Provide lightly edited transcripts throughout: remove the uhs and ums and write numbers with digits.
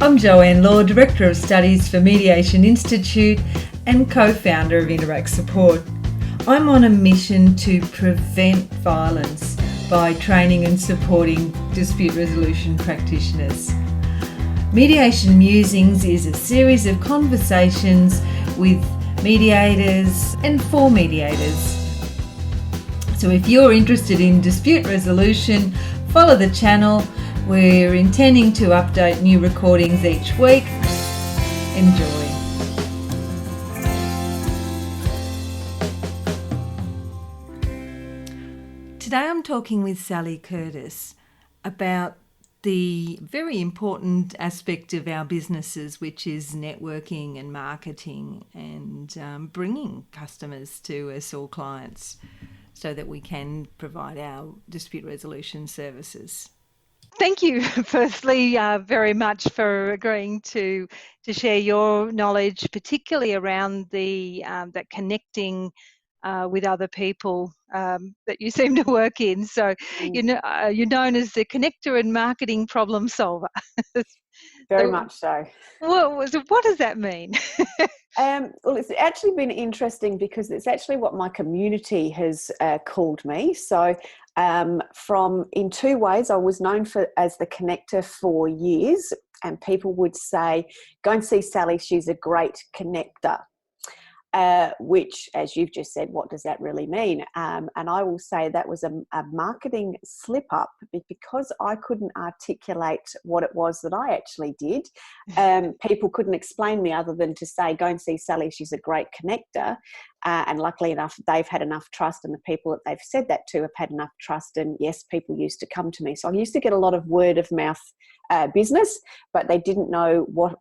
I'm Joanne Law, Director of Studies for Mediation Institute and co-founder of Interact Support. I'm on a mission to prevent violence by training and supporting dispute resolution practitioners. Mediation Musings is a series of conversations with mediators and for mediators. So if you're interested in dispute resolution, follow the channel. We're intending to update new recordings each week. Enjoy. Today I'm talking with Sally Curtis about the very important aspect of our businesses, which is networking and marketing and bringing customers to us or clients so that we can provide our dispute resolution services. Thank you, firstly, very much for agreeing to share your knowledge, particularly around that connecting with other people that you seem to work in. So you're known as the connector and marketing problem solver. Very much so. What does that mean? Well, it's actually been interesting because it's actually what my community has called me. So in two ways, I was known as the connector for years, and people would say, go and see Sally, she's a great connector. Which, as you've just said, what does that really mean? And I will say that was a marketing slip up because I couldn't articulate what it was that I actually did. People couldn't explain me other than to say, go and see Sally, she's a great connector. And luckily enough, they've had enough trust, and the people that they've said that to have had enough trust. And yes, people used to come to me. So I used to get a lot of word of mouth business, but they didn't know what,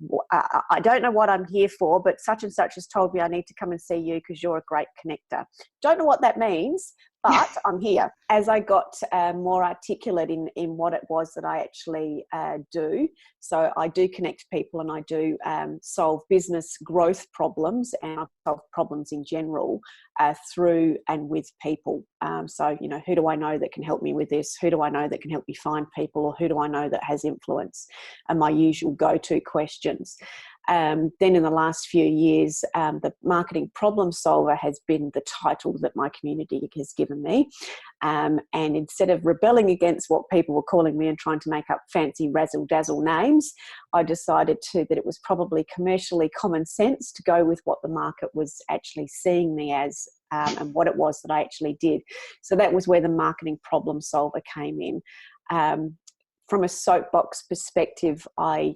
I don't know what I'm here for, but such and such has told me I need to come and see you because you're a great connector. Don't know what that means, but I'm here. As I got more articulate in what it was that I actually do, so I do connect people and I do solve business growth problems, and I solve problems in general through and with people. So, who do I know that can help me with this? Who do I know that can help me find people? Or who do I know that has influence? And my usual go-to questions. Then in the last few years, the marketing problem solver has been the title that my community has given me. And instead of rebelling against what people were calling me and trying to make up fancy razzle-dazzle names, I decided that it was probably commercially common sense to go with what the market was actually seeing me as, and what it was that I actually did. So that was where the marketing problem solver came in. From a soapbox perspective, I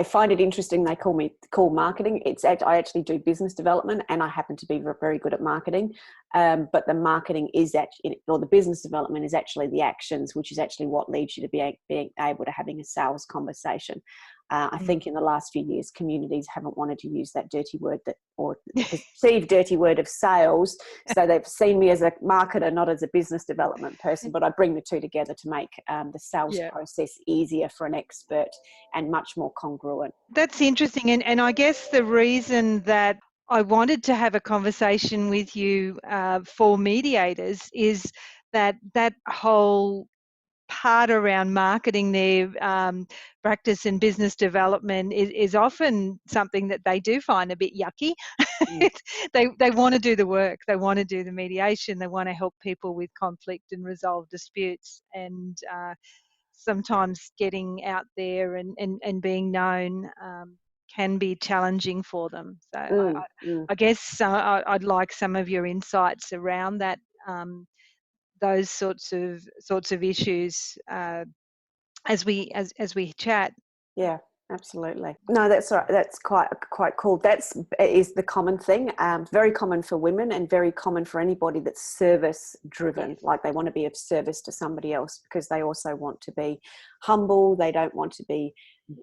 find it interesting they call marketing. I actually do business development, and I happen to be very good at marketing. But the marketing is the business development is actually the actions, which is actually what leads you to being able to having a sales conversation. I think in the last few years, communities haven't wanted to use that dirty word or perceived dirty word of sales. So they've seen me as a marketer, not as a business development person, but I bring the two together to make the sales process easier for an expert and much more congruent. That's interesting. And I guess the reason that I wanted to have a conversation with you for mediators is that whole part around marketing their practice and business development is often something that they do find a bit yucky. They want to do the work, they want to do the mediation, they want to help people with conflict and resolve disputes, and sometimes getting out there and being known can be challenging for them. So I guess I'd like some of your insights around that, those sorts of issues as we chat. Yeah, absolutely. No, that's right. That's quite cool. That is the common thing. Very common for women, and very common for anybody that's service driven. Like they want to be of service to somebody else because they also want to be humble. They don't want to be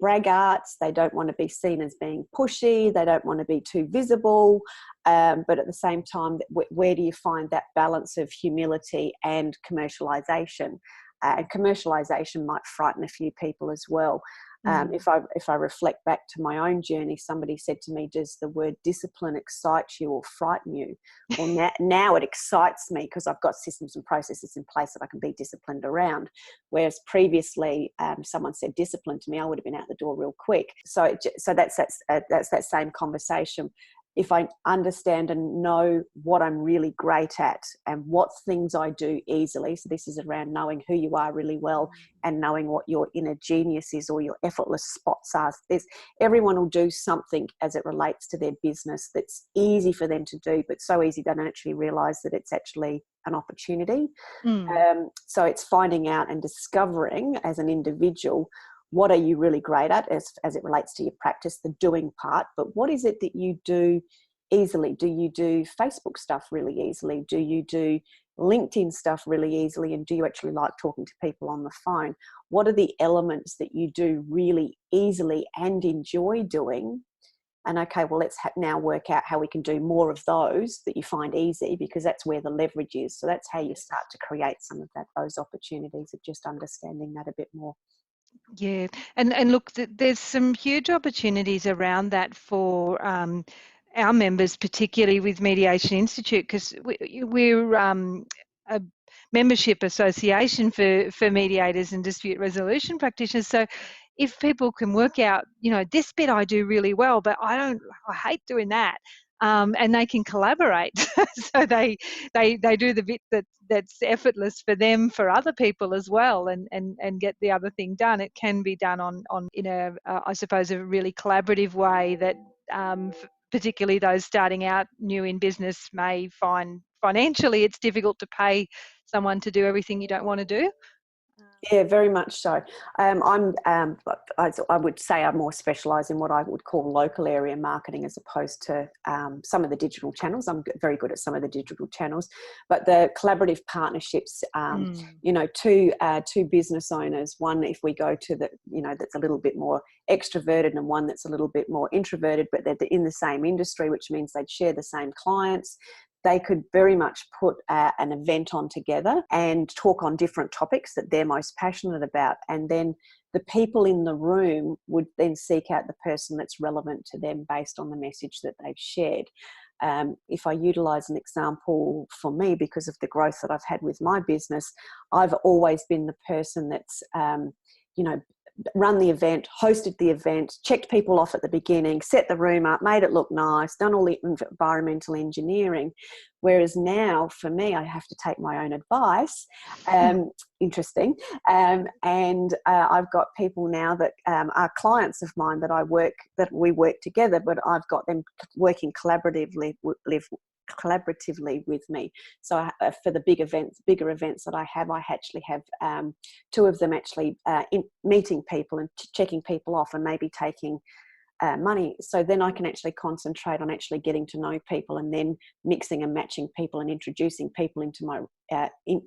braggarts. They don't want to be seen as being pushy. They don't want to be too visible. But at the same time, where do you find that balance of humility and commercialization? And commercialization might frighten a few people as well. If I reflect back to my own journey, somebody said to me, does the word discipline excite you or frighten you? Well, now it excites me because I've got systems and processes in place that I can be disciplined around. Whereas previously, someone said discipline to me, I would have been out the door real quick. So that's that same conversation. If I understand and know what I'm really great at and what things I do easily, so this is around knowing who you are really well and knowing what your inner genius is or your effortless spots are. Everyone will do something as it relates to their business that's easy for them to do, but so easy they don't actually realise that it's actually an opportunity. So it's finding out and discovering as an individual, what are you really great at as it relates to your practice, the doing part, but what is it that you do easily? Do you do Facebook stuff really easily? Do you do LinkedIn stuff really easily? And do you actually like talking to people on the phone? What are the elements that you do really easily and enjoy doing? And okay, well, let's now work out how we can do more of those that you find easy, because that's where the leverage is. So that's how you start to create some of those opportunities of just understanding that a bit more. Yeah, and look, there's some huge opportunities around that for our members, particularly with Mediation Institute, because we're a membership association for mediators and dispute resolution practitioners. So if people can work out, this bit I do really well, but I hate doing that. And they can collaborate, so they do the bit that's effortless for them, for other people as well, and get the other thing done. It can be done in a I suppose a really collaborative way that particularly those starting out new in business may find financially it's difficult to pay someone to do everything you don't want to do. Yeah, very much so. I would say I more specialise in what I would call local area marketing, as opposed to some of the digital channels. I'm very good at some of the digital channels, but the collaborative partnerships, two business owners, one, if we go to the, that's a little bit more extroverted, and one that's a little bit more introverted, but they're in the same industry, which means they'd share the same clients. They could very much put an event on together and talk on different topics that they're most passionate about. And then the people in the room would then seek out the person that's relevant to them based on the message that they've shared. If I utilise an example for me, because of the growth that I've had with my business, I've always been the person that's, run the event, hosted the event, checked people off at the beginning, set the room up, made it look nice, done all the environmental engineering. Whereas now, for me, I have to take my own advice. Interesting. And I've got people now that are clients of mine that we work together, but I've got them working collaboratively with me. So for the bigger events that I actually have two of them actually meeting people and checking people off, and maybe taking money. So then I can actually concentrate on actually getting to know people, and then mixing and matching people and introducing people into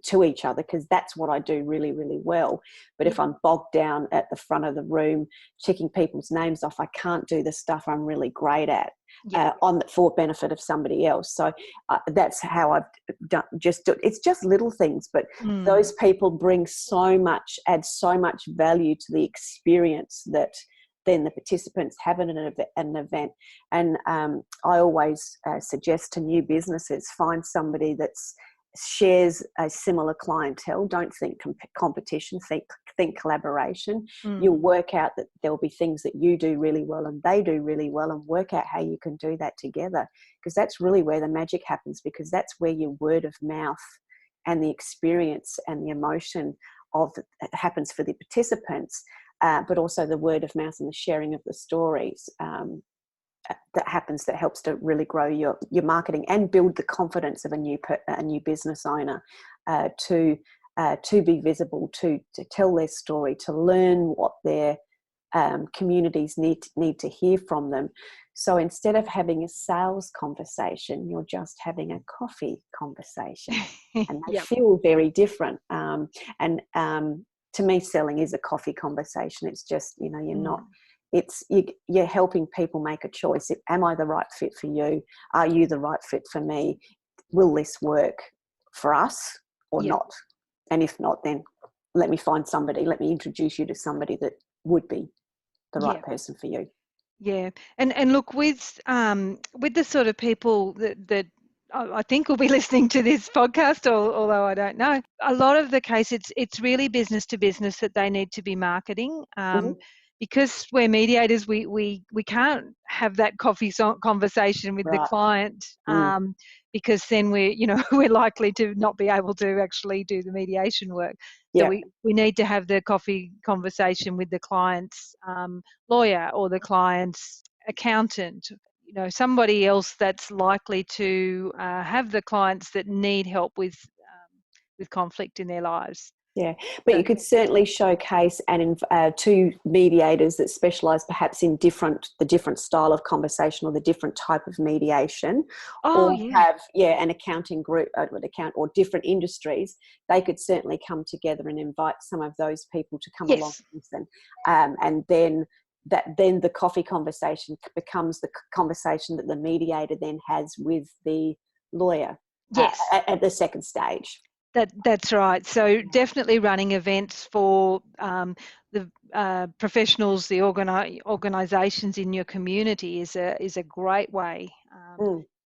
to each other, because that's what I do really, really well. But if I'm bogged down at the front of the room checking people's names off, I can't do the stuff I'm really great at. For benefit of somebody else. So that's how I've done. It's just little things, but those people add so much value to the experience that then the participants have an event. And I always suggest to new businesses, find somebody that shares a similar clientele. Don't think competition, think collaboration. You'll work out that there'll be things that you do really well and they do really well, and work out how you can do that together, because that's really where the magic happens, because that's where your word of mouth and the experience and the emotion happens for the participants, but also the word of mouth and the sharing of the stories that helps to really grow your marketing and build the confidence of a new business owner to be visible, to tell their story, to learn what their communities need to hear from them. So instead of having a sales conversation, you're just having a coffee conversation, and they feel very different. And to me, selling is a coffee conversation. It's just, you're not. You're helping people make a choice. Am I the right fit for you? Are you the right fit for me? Will this work for us or not? And if not, then let me introduce you to somebody that would be. the right person for you. Yeah, and look, with the sort of people that I think will be listening to this podcast, although I don't know, a lot of the case it's really business to business that they need to be marketing. Because we're mediators, we can't have that coffee conversation with the Right. client, because then we're likely to not be able to actually do the mediation work. So we need to have the coffee conversation with the client's lawyer or the client's accountant, somebody else that's likely to have the clients that need help with conflict in their lives. Yeah, but you could certainly showcase two mediators that specialise perhaps in the different style of conversation or the different type of mediation, have an accounting group or different industries. They could certainly come together and invite some of those people to come along with them, and then the coffee conversation becomes the conversation that the mediator then has with the lawyer. At the second stage. That's right. So definitely running events for the professionals, the organisations in your community is a great way.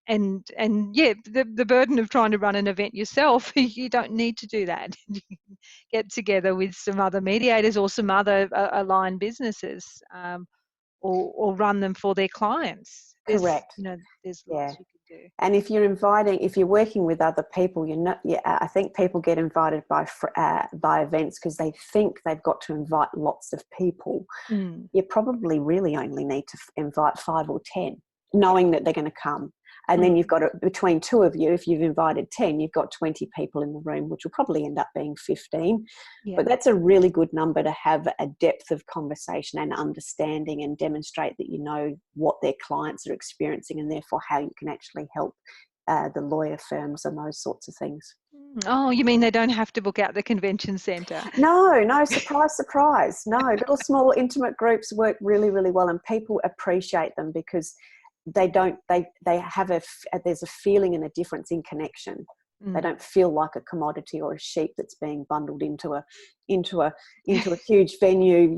And the burden of trying to run an event yourself, you don't need to do that. You can get together with some other mediators or some other aligned businesses, or run them for their clients. Correct. There's lots you can do. And if you're working with other people, I think people get invited by events because they think they've got to invite lots of people. You probably really only need to invite 5 or 10, knowing that they're going to come. And then you've got between two of you, if you've invited 10, you've got 20 people in the room, which will probably end up being 15. But that's a really good number to have a depth of conversation and understanding and demonstrate that you know what their clients are experiencing and therefore how you can actually help the lawyer firms and those sorts of things. Oh, you mean they don't have to book out the convention centre? No, surprise. No, little small intimate groups work really, really well, and people appreciate them because there's a feeling and a difference in connection. They don't feel like a commodity or a sheep that's being bundled into a huge venue,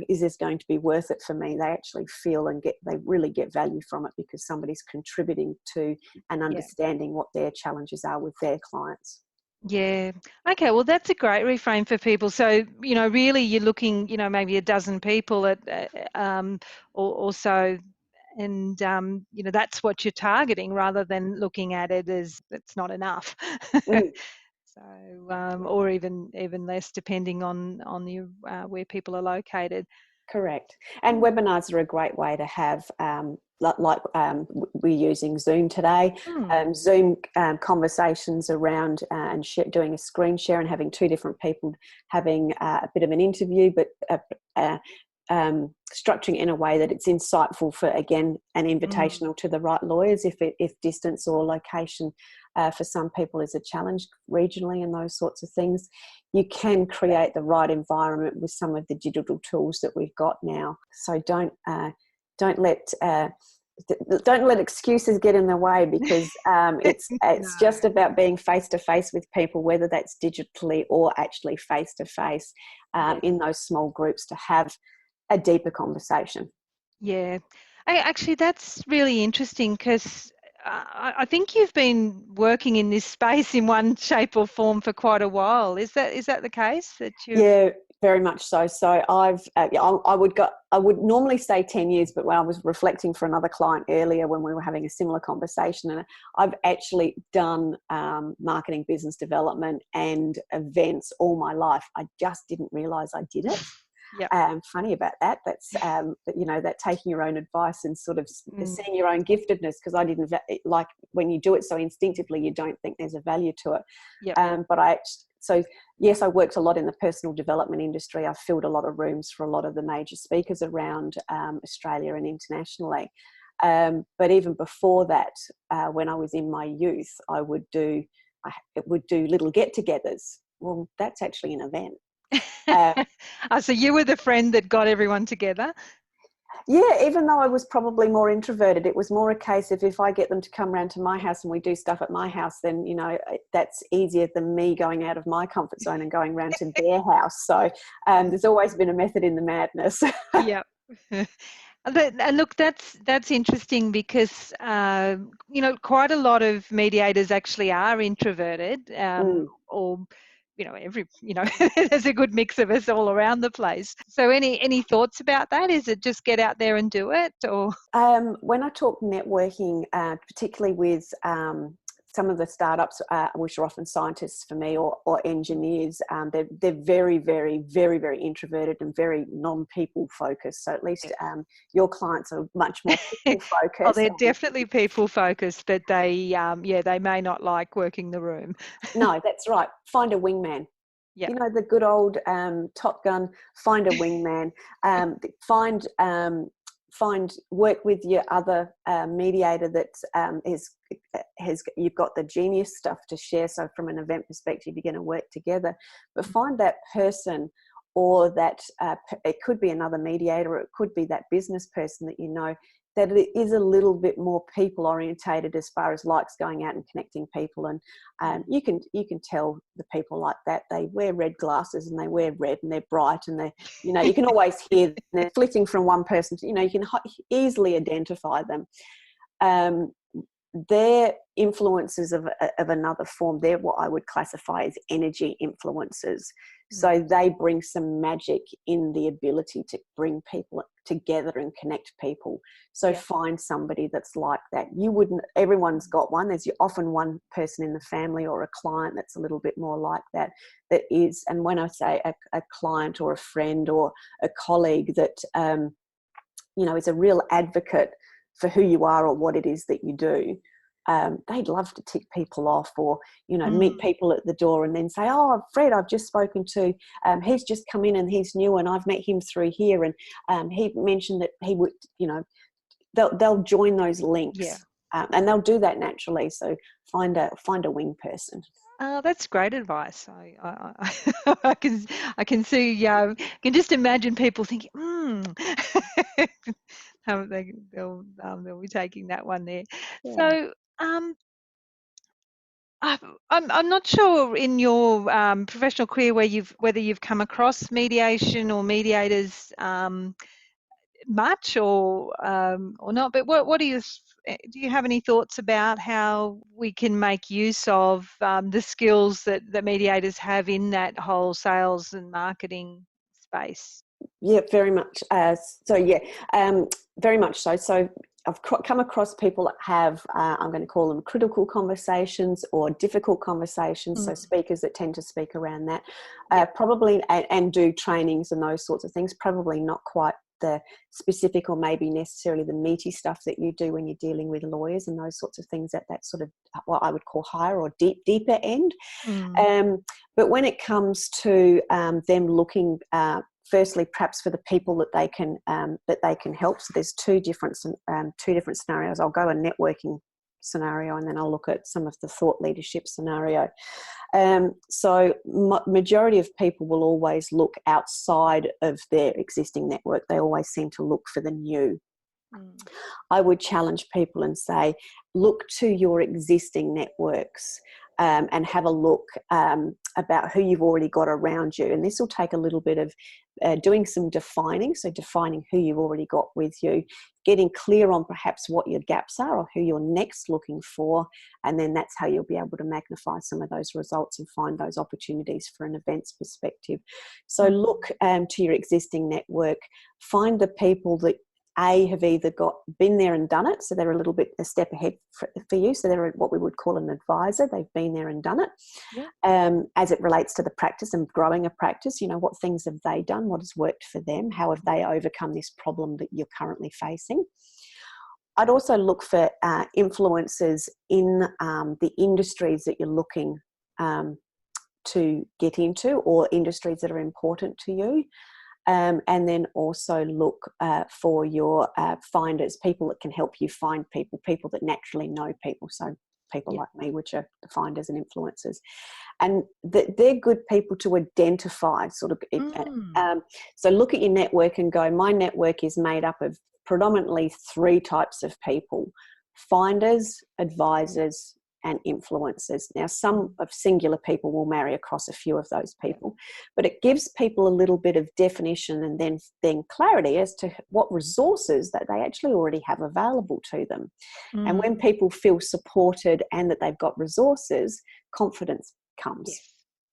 is this going to be worth it for me? They actually feel they really get value from it because somebody's contributing to and understanding what their challenges are with their clients. Yeah. Okay. Well, that's a great reframe for people. So, really you're looking, maybe a dozen people at, or so. And, that's what you're targeting rather than looking at it as it's not enough. So, or even less depending on where people are located. Correct. And webinars are a great way to have, we're using Zoom today, Zoom conversations around doing a screen share and having two different people having a bit of an interview, but structuring in a way that it's insightful for, again, an invitational to the right lawyers if distance or location for some people is a challenge regionally and those sorts of things. You can create the right environment with some of the digital tools that we've got now. So don't let excuses get in the way because it's just about being face to face with people, whether that's digitally or actually face to face in those small groups to have a deeper conversation. Yeah, actually that's really interesting because I think you've been working in this space in one shape or form for quite a while. Is that the case? Yeah, very much so. So I would normally say 10 years, but when I was reflecting for another client earlier when we were having a similar conversation, and I've actually done marketing, business development and events all my life. I just didn't realise I did it. Funny about that. That's that taking your own advice and sort of seeing your own giftedness, because I didn't like when you do it so instinctively you don't think there's a value to it. So yes, I worked a lot in the personal development industry. I filled a lot of rooms for a lot of the major speakers around Australia and internationally. But even before that, when I was in my youth, I would do little get-togethers. Well, that's actually an event. So you were the friend that got everyone together? Yeah, even though I was probably more introverted, it was more a case of if I get them to come round to my house and we do stuff at my house, then, you know, that's easier than me going out of my comfort zone and going round to their house. So there's always been a method in the madness. Yeah. Look, that's interesting because you know, quite a lot of mediators actually are introverted, or you know, there's a good mix of us all around the place. So, any thoughts about that? Is it just get out there and do it, or? When I talk networking, particularly with some of the startups, which are often scientists for me, or engineers, they're very, very, very, very introverted and very non-people focused. So at least your clients are much more people focused. Oh, they're definitely people focused, but they they may not like working the room. No, that's right. Find a wingman. Yeah. You know, the good old Top Gun, find a wingman. Find work with your other mediator that has you've got the genius stuff to share. So from an event perspective, you're going to work together, but find that person, or that it could be another mediator, or it could be that business person that you know, that it is a little bit more people orientated as far as likes going out and connecting people. And you can tell the people like that, they wear red glasses and they wear red and they're bright, and they, you know, you can always hear they're flitting from one person to, you know, you can easily identify them. They're influences of another form. They're what I would classify as energy influences. So they bring some magic in the ability to bring people together and connect people. So find somebody that's like that. You wouldn't, everyone's got one. There's often one person in the family or a client that's a little bit more like that, that is, and when I say a client or a friend or a colleague that, you know, is a real advocate for who you are or what it is that you do, they'd love to tick people off, or, you know, meet people at the door and then say, oh, Fred, I've just spoken to, he's just come in and he's new and I've met him through here, and he mentioned that he would, you know, they'll join those links, and they'll do that naturally. So find a wing person. That's great advice. I can see. Can just imagine people thinking, they'll be taking that one there. Yeah. So, I'm not sure in your professional career whether you've come across mediation or mediators much or not. But what do you have any thoughts about how we can make use of the skills that mediators have in that whole sales and marketing space? Yeah, very much. Very much so. So I've come across people that have, I'm going to call them critical conversations or difficult conversations. So speakers that tend to speak around that, probably, and do trainings and those sorts of things. Probably not quite the specific or maybe necessarily the meaty stuff that you do when you're dealing with lawyers and those sorts of things at that sort of what I would call higher or deeper end. But when it comes to them looking, firstly, perhaps for the people that they can help. So there's two different scenarios. I'll go a networking scenario and then I'll look at some of the thought leadership scenario. So majority of people will always look outside of their existing network. They always seem to look for the new. I would challenge people and say, look to your existing networks. And have a look about who you've already got around you. And this will take a little bit of doing some defining. So defining who you've already got with you, getting clear on perhaps what your gaps are or who you're next looking for. And then that's how you'll be able to magnify some of those results and find those opportunities for an events perspective. So look to your existing network, find the people that have either been there and done it, so they're a step ahead for you. So they're what we would call an advisor. They've been there and done it. As it relates to the practice and growing a practice, you know, what things have they done? What has worked for them? How have they overcome this problem that you're currently facing? I'd also look for influencers in the industries that you're looking to get into, or industries that are important to you. And then also look for your finders, people that can help you find people that naturally know people. So people Yeah. like me, which are defined as an influencers. And they're good people to identify sort of it. So look at your network and go, my network is made up of predominantly 3 types of people: finders, advisors, and influencers. Now, some of singular people will marry across a few of those people, but it gives people a little bit of definition and then clarity as to what resources that they actually already have available to them. And when people feel supported and that they've got resources, confidence comes.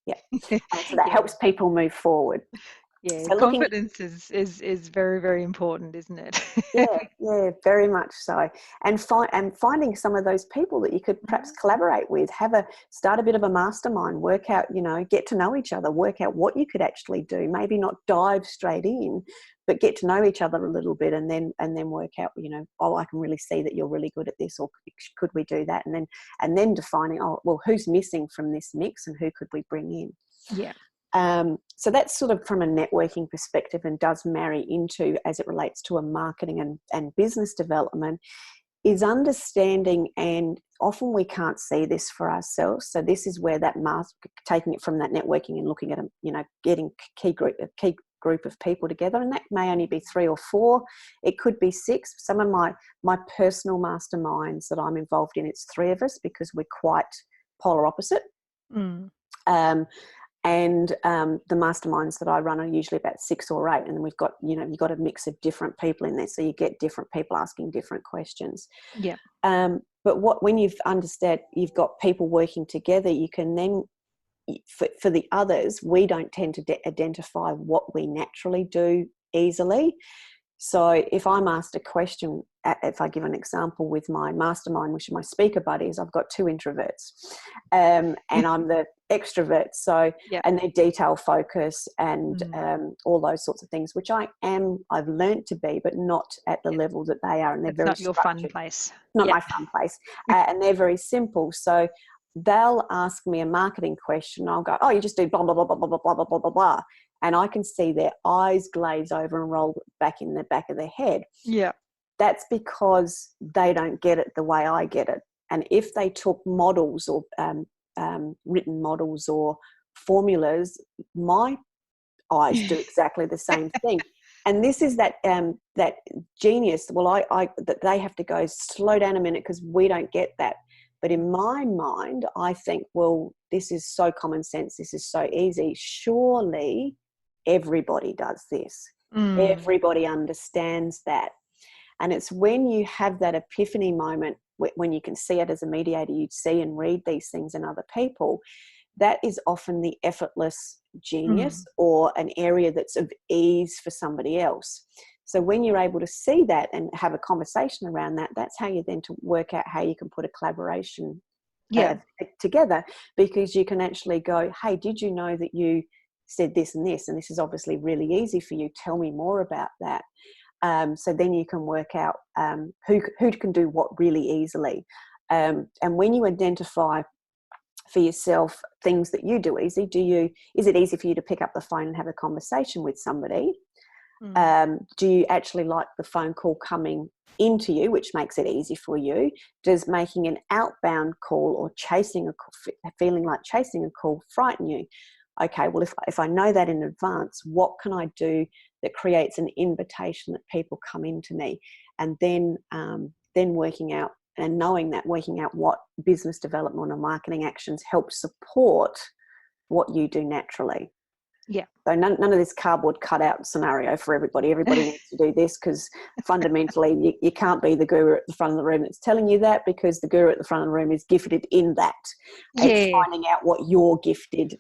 Yes. Yeah. So that helps people move forward. Yeah, So confidence is very, very important, isn't it? yeah, very much so. And finding some of those people that you could perhaps collaborate with, start a bit of a mastermind, work out, get to know each other, work out what you could actually do. Maybe not dive straight in, but get to know each other a little bit, and then work out, oh, I can really see that you're really good at this, or could we do that? And then defining, oh, well, who's missing from this mix, and who could we bring in? Yeah. So that's sort of from a networking perspective, and does marry into, as it relates to a marketing and business development, is understanding, and often we can't see this for ourselves. So this is where that taking it from that networking and looking at, getting key group of people together, and that may only be 3 or 4. It could be 6. Some of my personal masterminds that I'm involved in, it's 3 of us because we're quite polar opposite. And the masterminds that I run are usually about 6 or 8, and then we've got, you've got a mix of different people in there, so you get different people asking different questions. Yeah. But when you've understood, you've got people working together, you can then, for the others, we don't tend to identify what we naturally do easily. So if I'm asked a question, if I give an example with my mastermind, which is my speaker buddies, I've got 2 introverts, and I'm the extrovert. So, and they're detail focused and all those sorts of things, which I've learned to be, but not at the level that they are. And they're It's very not your structured. fun place. Not my fun place. And they're very simple. So they'll ask me a marketing question. I'll go, oh, you just do blah, blah, blah, blah, blah, blah, blah, blah, blah, blah. And I can see their eyes glaze over and roll back in the back of their head. Yeah. That's because they don't get it the way I get it. And if they took models or written models or formulas, my eyes do exactly the same thing. And this is that genius. Well, that they have to go, slow down a minute, because we don't get that. But in my mind, I think, well, this is so common sense. This is so easy. Surely everybody does this. Everybody understands that. And it's when you have that epiphany moment, when you can see it as a mediator, you see and read these things in other people, that is often the effortless genius or an area that's of ease for somebody else. So when you're able to see that and have a conversation around that, that's how you then to work out how you can put a collaboration together, because you can actually go, hey, did you know that you said this and this? And this is obviously really easy for you. Tell me more about that. So then you can work out who can do what really easily. And when you identify for yourself things that you do easy, is it easy for you to pick up the phone and have a conversation with somebody? Do you actually like the phone call coming into you, which makes it easy for you? Does making an outbound call or feeling like chasing a call frighten you? Okay, well, if I know that in advance, what can I do that creates an invitation that people come into me? And then working out and knowing that, working out what business development or marketing actions help support what you do naturally. Yeah. So none of this cardboard cutout scenario for everybody. Everybody needs to do this, because fundamentally you can't be the guru at the front of the room that's telling you that, because the guru at the front of the room is gifted in that. It's finding out what you're gifted,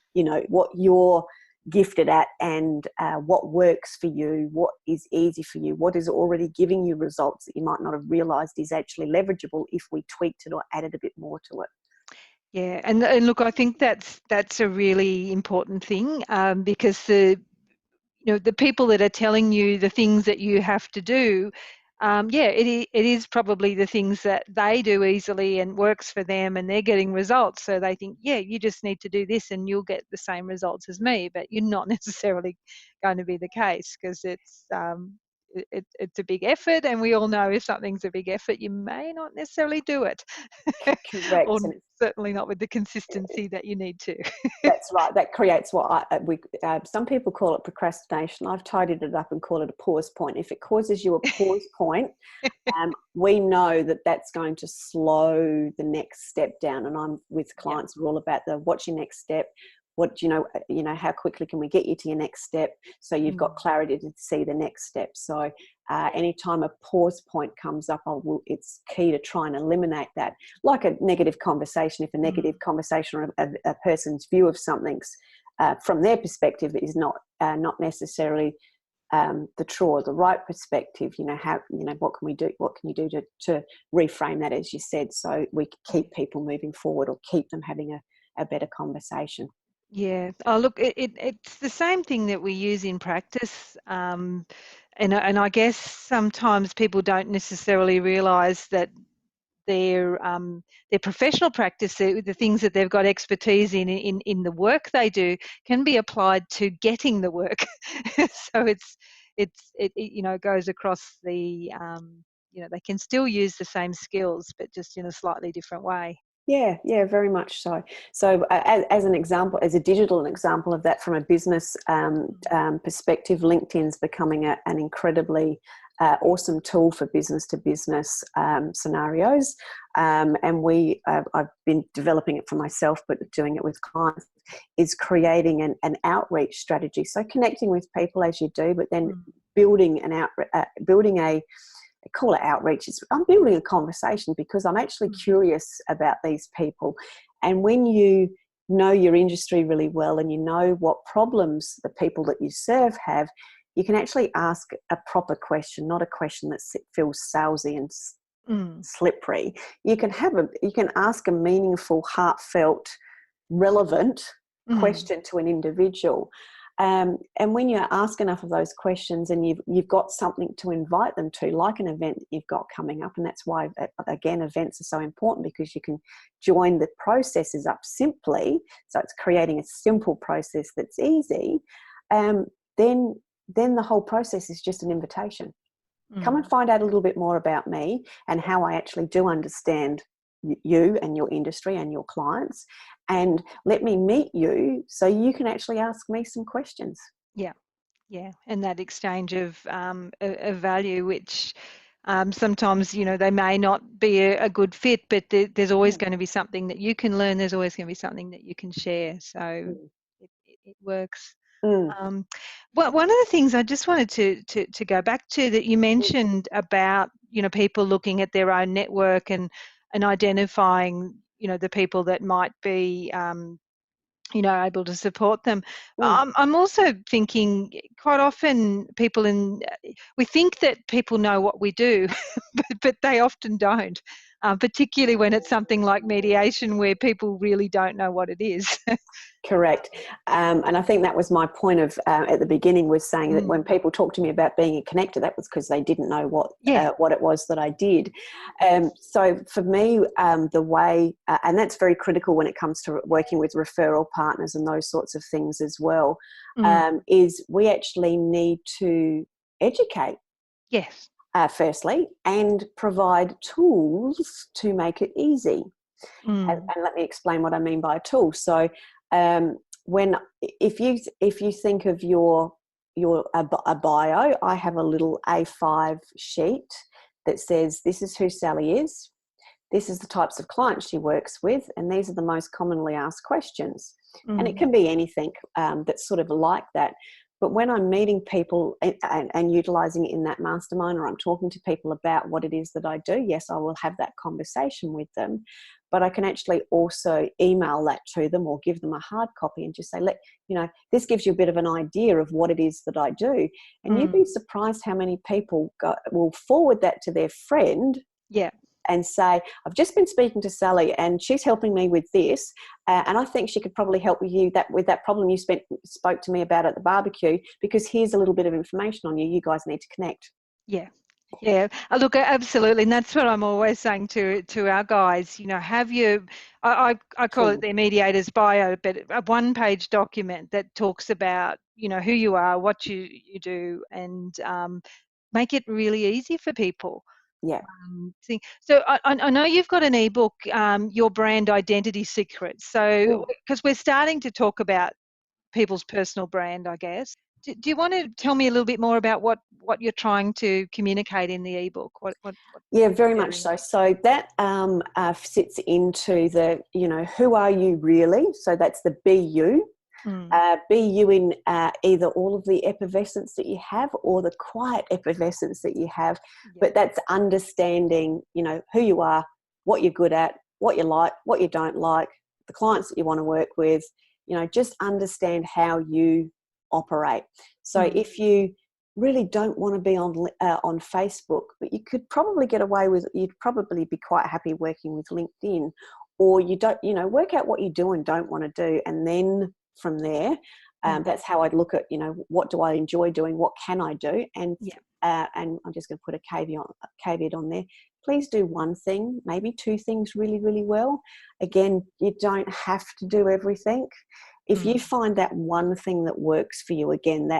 what you're gifted at, and what works for you, what is easy for you, what is already giving you results that you might not have realised is actually leverageable if we tweaked it or added a bit more to it. Yeah, and look, I think that's a really important thing, because the people that are telling you the things that you have to do, it is probably the things that they do easily and works for them, and they're getting results. So they think, you just need to do this and you'll get the same results as me, but you're not necessarily going to be the case, because it's a big effort, and we all know if something's a big effort, you may not necessarily do it. Correct. Or And certainly not with the consistency that you need to. that's right. That creates what some people call it procrastination. I've tidied it up and call it a pause point. If it causes you a pause point, we know that that's going to slow the next step down. And I'm with clients who are all about what's your next step? What do you know, how quickly can we get you to your next step? So you've got clarity to see the next step. So anytime a pause point comes up, it's key to try and eliminate that. Like a negative conversation, if a negative conversation or a person's view of something's from their perspective is not necessarily the true or the right perspective, what can we do? What can you do to reframe that, as you said, so we can keep people moving forward or keep them having a better conversation? Yeah. Oh, look, it's the same thing that we use in practice. And I guess sometimes people don't necessarily realise that their professional practice, the things that they've got expertise in the work they do, can be applied to getting the work. So it goes across the they can still use the same skills, but just in a slightly different way. Yeah, very much so. So as an example, as a digital example of that from a business perspective, LinkedIn's becoming an incredibly awesome tool for business to business scenarios. And I've been developing it for myself, but doing it with clients, is creating an outreach strategy. So connecting with people as you do, but then building I call it outreach. I'm building a conversation because I'm actually curious about these people. And when you know your industry really well and you know what problems the people that you serve have, you can actually ask a proper question, not a question that feels salesy and slippery. You can ask a meaningful, heartfelt, relevant question to an individual. And when you ask enough of those questions and you've got something to invite them to, like an event that you've got coming up, and that's why, again, events are so important, because you can join the processes up simply. So it's creating a simple process that's easy. Then the whole process is just an invitation. Come and find out a little bit more about me and how I actually do understand you and your industry and your clients, and let me meet you so you can actually ask me some questions. Yeah, and that exchange of value, which sometimes they may not be a good fit, but there's always going to be something that you can learn. There's always going to be something that you can share. So it works. Well, one of the things I just wanted to go back to that you mentioned about people looking at their own network and identifying the people that might be able to support them. I'm also thinking quite often we think that people know what we do, but they often don't, particularly when it's something like mediation where people really don't know what it is. Correct. And I think that was my point of at the beginning, was saying that when people talk to me about being a connector, that was because they didn't know what it was that I did. So for me, the way, and that's very critical when it comes to working with referral partners and those sorts of things as well, is we actually need to educate. Yes. Firstly, and provide tools to make it easy. And let me explain what I mean by a tool. So if you think of a bio, I have a little A5 sheet that says, this is who Sally is, this is the types of clients she works with, and these are the most commonly asked questions. And it can be anything that's sort of like that. But when I'm meeting people and utilising it in that mastermind, or I'm talking to people about what it is that I do, yes, I will have that conversation with them. But I can actually also email that to them or give them a hard copy and just say, this gives you a bit of an idea of what it is that I do. And you'd be surprised how many people will forward that to their friend. Yeah. And say, I've just been speaking to Sally and she's helping me with this, and I think she could probably help you with that problem you spoke to me about at the barbecue, because here's a little bit of information on you. You guys need to connect. Yeah. Look, absolutely, and that's what I'm always saying to our guys. Have you? I call it their mediator's bio, but a one-page document that talks about who you are, what you do, and make it really easy for people. Yeah. So I know you've got an ebook, Your Brand Identity Secrets. So because we're starting to talk about people's personal brand, I guess. Do you want to tell me a little bit more about what you're trying to communicate in the ebook? Yeah, very much so. So that sits into the, who are you really? So that's the be you. Be you in either all of the effervescence that you have or the quiet effervescence that you have. Yeah. But that's understanding, who you are, what you're good at, what you like, what you don't like, the clients that you want to work with, just understand how you operate. So if you really don't want to be on Facebook, but you could probably get away with, you'd probably be quite happy working with LinkedIn, or you don't, work out what you do and don't want to do, and then from there, that's how I'd look at, what do I enjoy doing? What can I do? And and I'm just going to put a caveat on there. Please do one thing, maybe two things really, really well. Again, you don't have to do everything. If you find that one thing that works for you, again,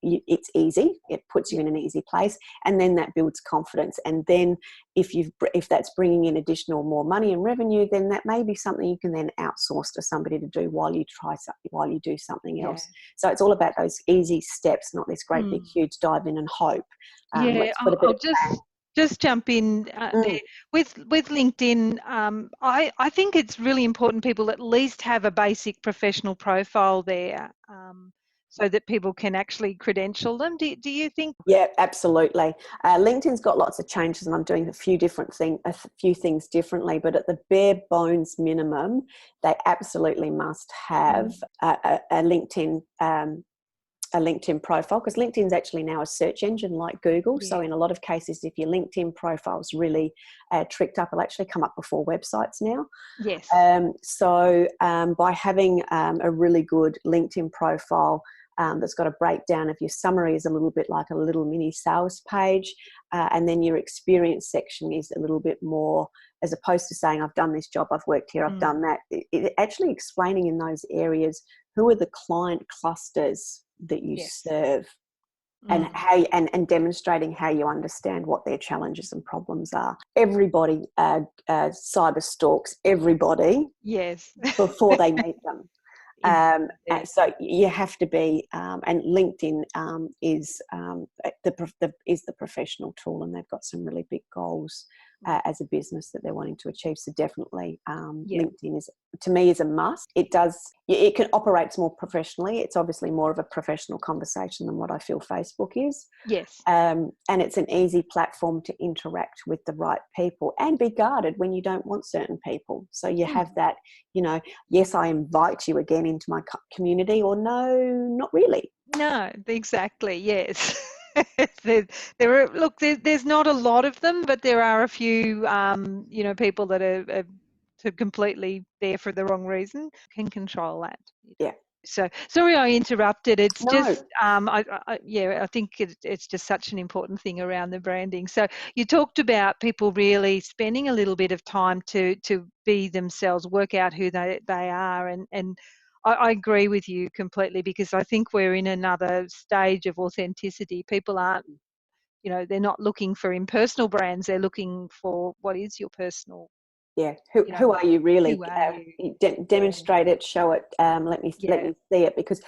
it's easy. It puts you in an easy place, and then that builds confidence. And then if that's bringing in additional more money and revenue, then that may be something you can then outsource to somebody to do while you do something else. So it's all about those easy steps, not this great big huge dive in and hope. I'll just jump in there with LinkedIn. I think it's really important people at least have a basic professional profile there, so that people can actually credential them. Do you think? Yeah, absolutely. LinkedIn's got lots of changes, and I'm doing a few things differently. But at the bare bones minimum, they absolutely must have a LinkedIn. A LinkedIn profile, because LinkedIn's actually now a search engine like Google. So in a lot of cases, if your LinkedIn profile's really tricked up, it'll actually come up before websites now. Yes. So by having a really good LinkedIn profile that's got a breakdown of your summary is a little bit like a little mini sales page, and then your experience section is a little bit more, as opposed to saying I've done this job, I've worked here, I've done that. It actually explaining in those areas who are the client clusters that you serve, and how and demonstrating how you understand what their challenges and problems are. Everybody cyber stalks everybody before they meet them. So you have to be, and LinkedIn is the professional tool, and they've got some really big goals as a business that they're wanting to achieve. So definitely, LinkedIn is, to me, is a must. It can operate more professionally. It's obviously more of a professional conversation than what I feel Facebook is. Yes. And it's an easy platform to interact with the right people and be guarded when you don't want certain people. So you have that, yes, I invite you again into my community, or no, not really. No, exactly. Yes. There's not a lot of them, but there are a few, people that are completely there for the wrong reason. Can control that. Yeah. So sorry I interrupted. It's No. just, I think it's just such an important thing around the branding. So you talked about people really spending a little bit of time to be themselves, work out who they are, and I agree with you completely, because I think we're in another stage of authenticity. People aren't, they're not looking for impersonal brands. They're looking for what is your personal. Yeah, who are you really? Who are you? Demonstrate it, show it. Let me see it, because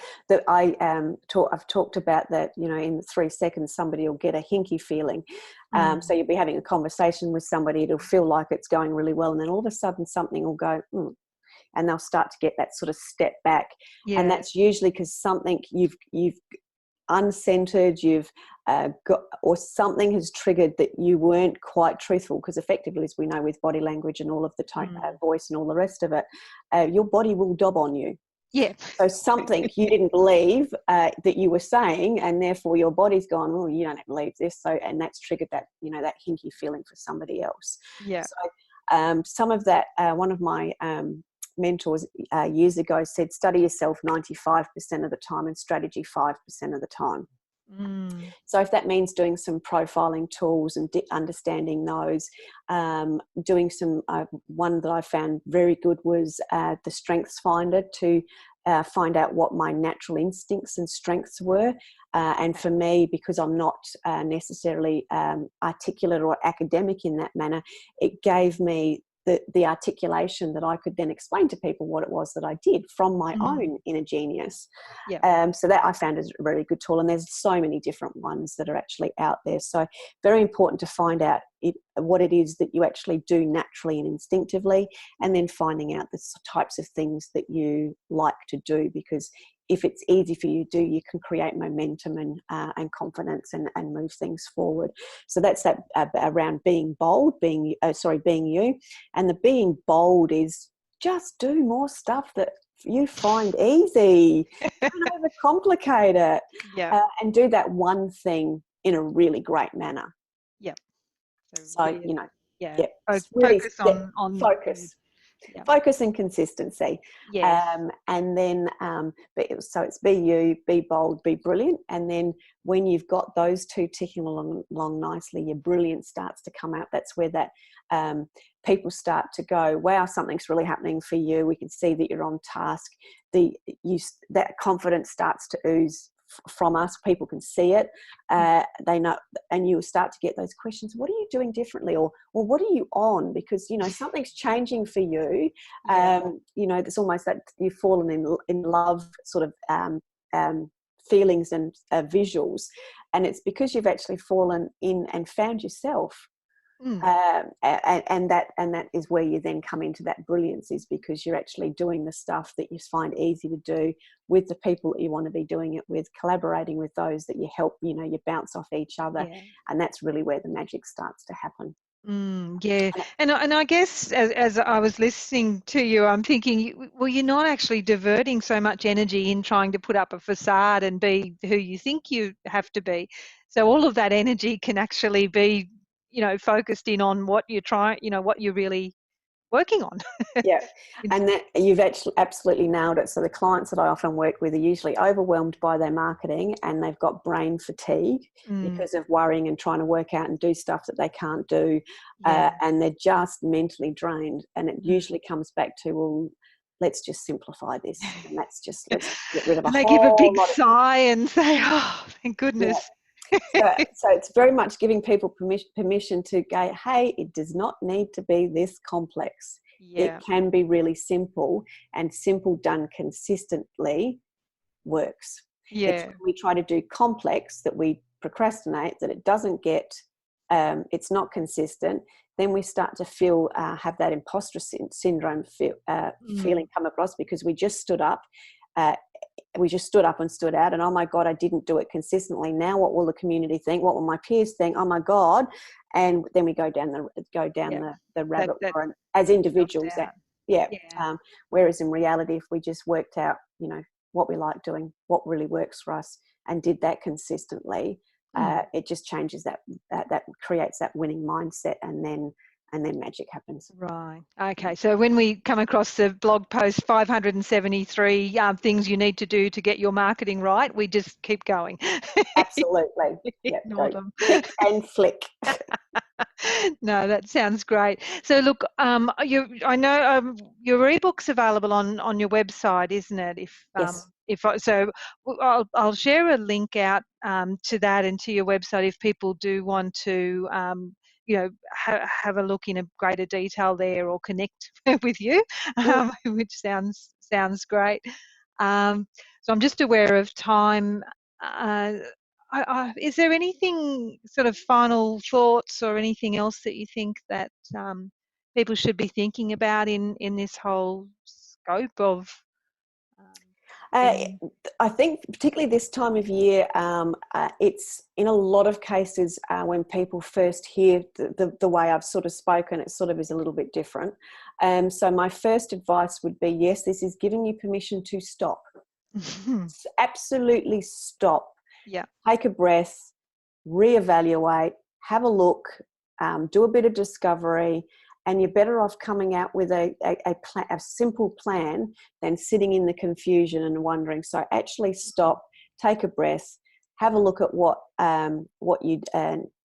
I've talked about that. In 3 seconds, somebody will get a hinky feeling. So you'll be having a conversation with somebody. It'll feel like it's going really well, and then all of a sudden something will go, and they'll start to get that sort of step back. And that's usually because something you've uncentered, you've got, or something has triggered that you weren't quite truthful, because effectively, as we know, with body language and all of the tone, voice and all the rest of it, your body will dob on you. Yeah. So something you didn't believe that you were saying, and therefore your body's gone, oh, you don't believe this. So, and that's triggered that, that hinky feeling for somebody else. Yeah. So some of that, one of my mentors years ago said, study yourself 95% of the time and strategy 5% of the time. So if that means doing some profiling tools and understanding those, doing some, one that I found very good was the Strengths Finder to find out what my natural instincts and strengths were. And for me, because I'm not necessarily articulate or academic in that manner, it gave me the articulation that I could then explain to people what it was that I did from my own inner genius. Yeah. So that I found is a very good tool, and there's so many different ones that are actually out there. So very important to find out what it is that you actually do naturally and instinctively, and then finding out the types of things that you like to do, because if it's easy for you to do, you can create momentum and confidence and move things forward. So that's that around being bold, being you. And the being bold is just do more stuff that you find easy. Don't overcomplicate it. Yeah. And do that one thing in a really great manner. Yeah. So, really, yeah, really focus on focus. Yeah. Focus and consistency. Yes. And then, so it's be you, be bold, be brilliant. And then when you've got those two ticking along nicely, your brilliance starts to come out. That's where that people start to go, wow, something's really happening for you. We can see that you're on task. That confidence starts to ooze from us. People can see it. They know, and you start to get those questions, what are you doing differently, or what are you on, because something's changing for you. There's almost that you've fallen in love sort of feelings and visuals, and it's because you've actually fallen in and found yourself. And that is where you then come into that brilliance, is because you're actually doing the stuff that you find easy to do with the people that you want to be doing it with, collaborating with those that you help, you bounce off each other. And that's really where the magic starts to happen. Yeah, and I guess as I was listening to you, I'm thinking, well, you're not actually diverting so much energy in trying to put up a facade and be who you think you have to be. So all of that energy can actually be, focused in on what you're trying, what you're really working on. Yeah, and that you've actually absolutely nailed it. So the clients that I often work with are usually overwhelmed by their marketing, and they've got brain fatigue because of worrying and trying to work out and do stuff that they can't do, and they're just mentally drained. And it usually comes back to, well, let's just simplify this, and let's get rid of and they give a big sigh and say, oh, thank goodness. So it's very much giving people permission to go, hey, it does not need to be this complex. It can be really simple, and simple done consistently works. It's when we try to do complex that we procrastinate, that it doesn't get, it's not consistent. Then we start to feel, have that imposter syndrome feeling come across, because we just stood up. We just stood up and stood out, and oh my God, I didn't do it consistently. Now what will the community think? What will my peers think? Oh my God. And then we go down the rabbit hole as individuals. Whereas in reality, if we just worked out, what we like doing, what really works for us, and did that consistently, it just changes that creates that winning mindset, and then magic happens. Right. Okay. So when we come across the blog post 573 things you need to do to get your marketing right, we just keep going. Absolutely. Click and flick. No, that sounds great. So look, I know your ebook's available on your website, isn't it? I'll share a link out to that and to your website if people do want to have a look in a greater detail there, or connect with you, which sounds great. So I'm just aware of time. Is there anything, sort of final thoughts, or anything else that you think that people should be thinking about in this whole scope of? I think particularly this time of year, it's in a lot of cases when people first hear the way I've sort of spoken, it sort of is a little bit different. So my first advice would be, yes, this is giving you permission to stop. Absolutely stop. Yeah. Take a breath, reevaluate, have a look, do a bit of discovery. And you're better off coming out with a simple plan than sitting in the confusion and wondering. So actually stop, take a breath, have a look at what you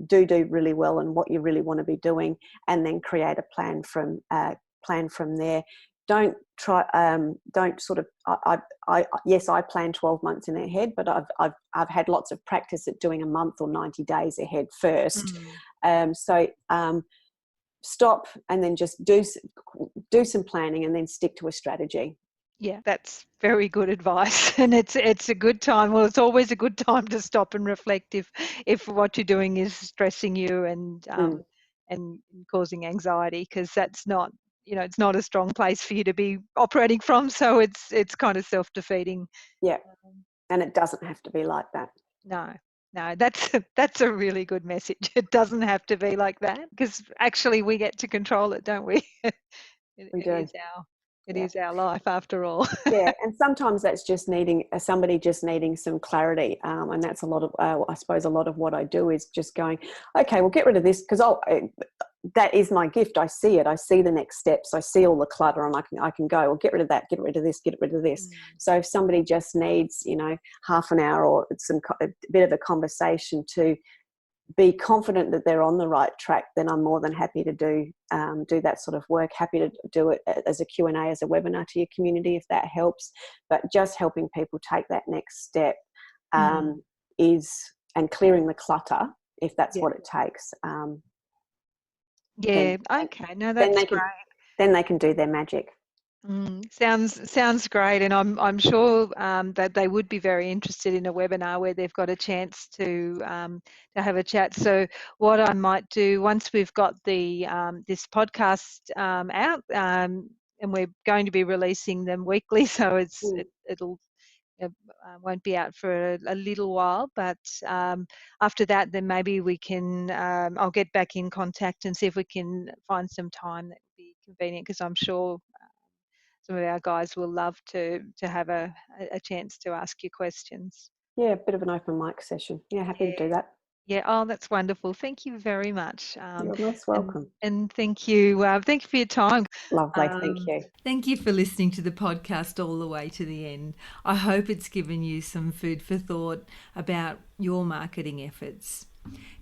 do really well and what you really want to be doing, and then create a plan from there. don't try. Don't sort of. Yes, I plan 12 months in ahead, but I've had lots of practice at doing a month or 90 days ahead first. So stop and then just do some planning and then stick to a strategy. Yeah, that's very good advice, and it's a good time. Well, it's always a good time to stop and reflect if what you're doing is stressing you and causing anxiety, because that's not, it's not a strong place for you to be operating from. So it's kind of self-defeating. Yeah, and it doesn't have to be like that. No, that's a really good message. It doesn't have to be like that, because actually we get to control it, don't we? We do. It is our life after all. Yeah, and sometimes that's just needing somebody just needing some clarity, and that's a lot of I suppose a lot of what I do is just going, okay, well, get rid of this, because that is my gift. I see it. I see the next steps. I see all the clutter, and I can go, well, get rid of that, get rid of this, get rid of this. So if somebody just needs, half an hour or a bit of a conversation to be confident that they're on the right track, then I'm more than happy to do that sort of work. Happy to do it as a Q&A, as a webinar to your community if that helps. But just helping people take that next step is, and clearing the clutter if that's what it takes. Okay, no, that's great. Then they can do their magic. Sounds great, and I'm sure that they would be very interested in a webinar where they've got a chance to have a chat. So what I might do once we've got the this podcast out, and we're going to be releasing them weekly, so it'll won't be out for a little while, but after that, then maybe we can. I'll get back in contact and see if we can find some time that would be convenient, because I'm sure some of our guys will love to have a chance to ask you questions. Yeah, a bit of an open mic session. Yeah, happy to do that. Yeah, oh, that's wonderful. Thank you very much. You're most welcome. And thank you for your time. Lovely, thank you. Thank you for listening to the podcast all the way to the end. I hope it's given you some food for thought about your marketing efforts.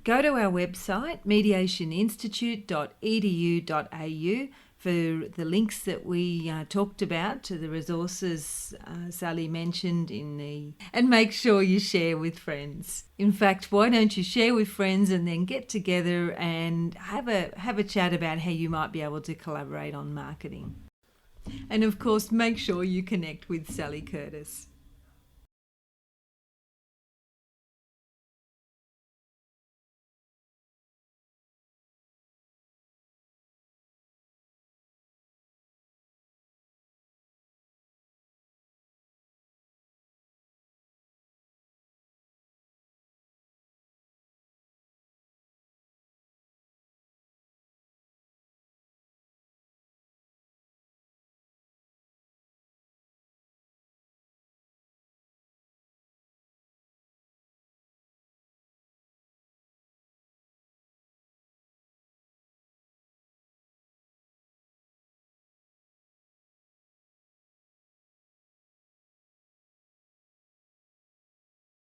Go to our website, mediationinstitute.edu.au, for the links that we talked about, to the resources Sally mentioned and make sure you share with friends. In fact, why don't you share with friends and then get together and have a chat about how you might be able to collaborate on marketing. And of course, make sure you connect with Sally Curtis.